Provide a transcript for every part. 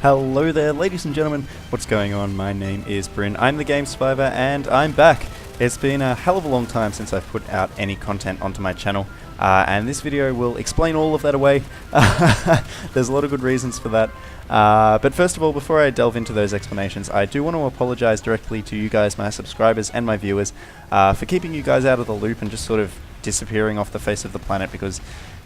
Hello there, ladies and gentlemen. What's going on? My name is Bryn. I'm the Game Survivor, and I'm back. It's been a hell of a long time since I've put out any content onto my channel, and this video will explain all of that away. There's a lot of good reasons for that. But first of all, before I delve into those explanations, I do want to apologize directly to you guys, my subscribers and my viewers, for keeping you guys out of the loop and just sort of disappearing off the face of the planet, because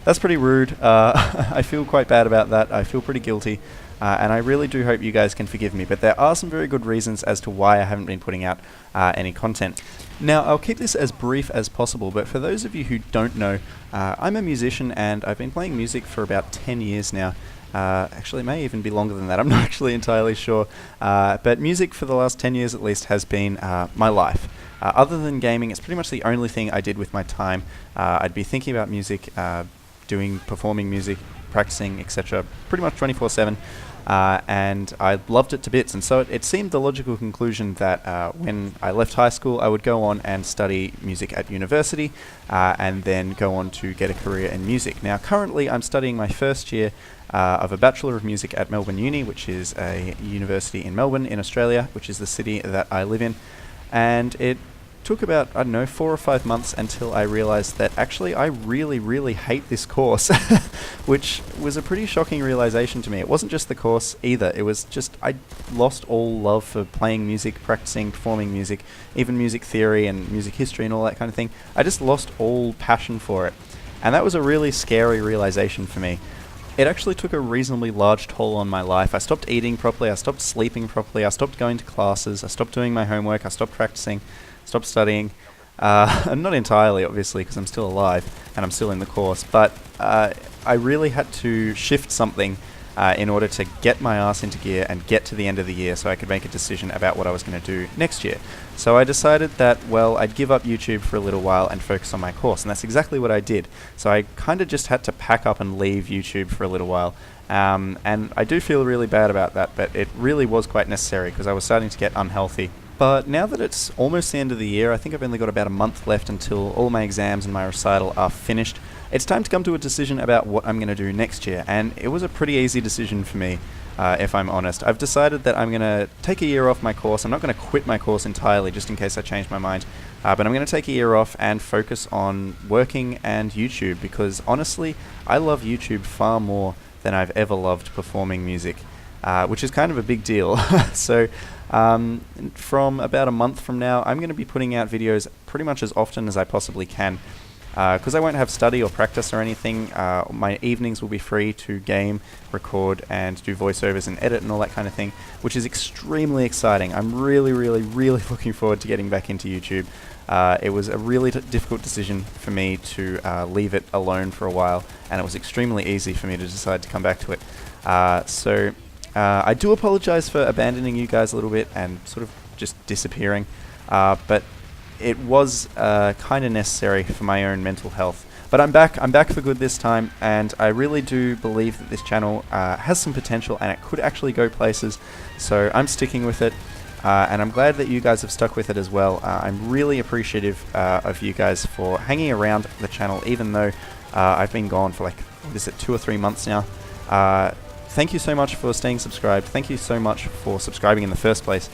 that's pretty rude. I feel quite bad about that. I feel pretty guilty. And I really do hope you guys can forgive me, but there are some very good reasons as to why I haven't been putting out any content. Now, I'll keep this as brief as possible, but for those of you who don't know, I'm a musician and I've been playing music for about 10 years now. Actually, it may even be longer than that, I'm not actually entirely sure. But music for the last 10 years at least has been my life. Other than gaming, it's pretty much the only thing I did with my time. I'd be thinking about music, performing music, practicing, etc. pretty much 24/7. And I loved it to bits, and so it seemed the logical conclusion that when I left high school I would go on and study music at university and then go on to get a career in music. Now currently I'm studying my first year of a Bachelor of Music at Melbourne Uni, which is a university in Melbourne in Australia, which is the city that I live in, and it took about, I don't know, 4 or 5 months until I realized that actually I really hate this course, which was a pretty shocking realization to me. It wasn't just the course either, it was just I lost all love for playing music, practicing, performing music, even music theory and music history and all that kind of thing. I just lost all passion for it, and that was a really scary realization for me. It actually took a reasonably large toll on my life. I stopped eating properly, I stopped sleeping properly, I stopped going to classes, I stopped doing my homework, I stopped practicing, stopped studying. Not entirely, obviously, because I'm still alive and I'm still in the course, but I really had to shift something in order to get my ass into gear and get to the end of the year so I could make a decision about what I was going to do next year. So I decided that, well, I'd give up YouTube for a little while and focus on my course, and that's exactly what I did. So I kind of just had to pack up and leave YouTube for a little while. And I do feel really bad about that, but it really was quite necessary because I was starting to get unhealthy. But now that it's almost the end of the year, I think I've only got about a month left until all my exams and my recital are finished. It's time to come to a decision about what I'm going to do next year, and it was a pretty easy decision for me, if I'm honest. I've decided that I'm going to take a year off my course. I'm not going to quit my course entirely just in case I change my mind, but I'm going to take a year off and focus on working and YouTube, because honestly, I love YouTube far more than I've ever loved performing music, which is kind of a big deal. So from about a month from now, I'm going to be putting out videos pretty much as often as I possibly can. Because I won't have study or practice or anything, my evenings will be free to game, record, and do voiceovers and edit and all that kind of thing, which is extremely exciting. I'm really looking forward to getting back into YouTube. It was a really difficult decision for me to leave it alone for a while, and it was extremely easy for me to decide to come back to it. So I do apologize for abandoning you guys a little bit and sort of just disappearing, but it was kind of necessary for my own mental health. But I'm back for good this time, and I really do believe that this channel has some potential and it could actually go places, so I'm sticking with it, and I'm glad that you guys have stuck with it as well. I'm really appreciative of you guys for hanging around the channel, even though I've been gone for like, what is it, 2 or 3 months now. Thank you so much for staying subscribed. Thank you so much for subscribing in the first place.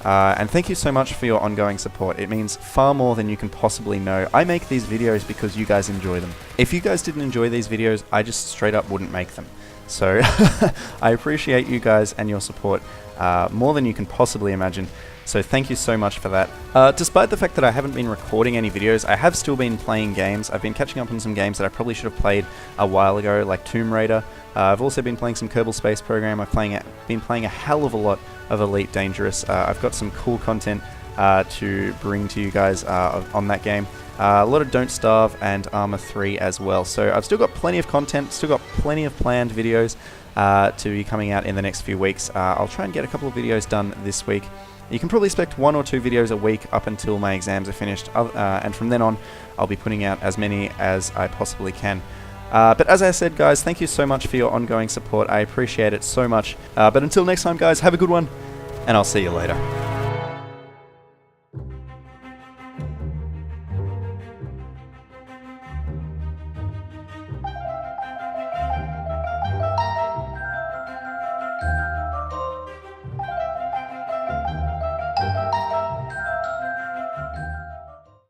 And thank you so much for your ongoing support. It means far more than you can possibly know. I make these videos because you guys enjoy them. If you guys didn't enjoy these videos, I just straight up wouldn't make them. So I appreciate you guys and your support more than you can possibly imagine. So thank you so much for that. Despite the fact that I haven't been recording any videos, I have still been playing games. I've been catching up on some games that I probably should have played a while ago, like Tomb Raider. I've also been playing some Kerbal Space Program. I've been playing a hell of a lot of Elite Dangerous. I've got some cool content to bring to you guys on that game. A lot of Don't Starve and Arma 3 as well. So I've still got plenty of content, still got plenty of planned videos to be coming out in the next few weeks. I'll try and get a couple of videos done this week. You can probably expect 1 or 2 videos a week up until my exams are finished, and from then on I'll be putting out as many as I possibly can. But as I said, guys, thank you so much for your ongoing support. I appreciate it so much. But until next time, guys, have a good one, and I'll see you later.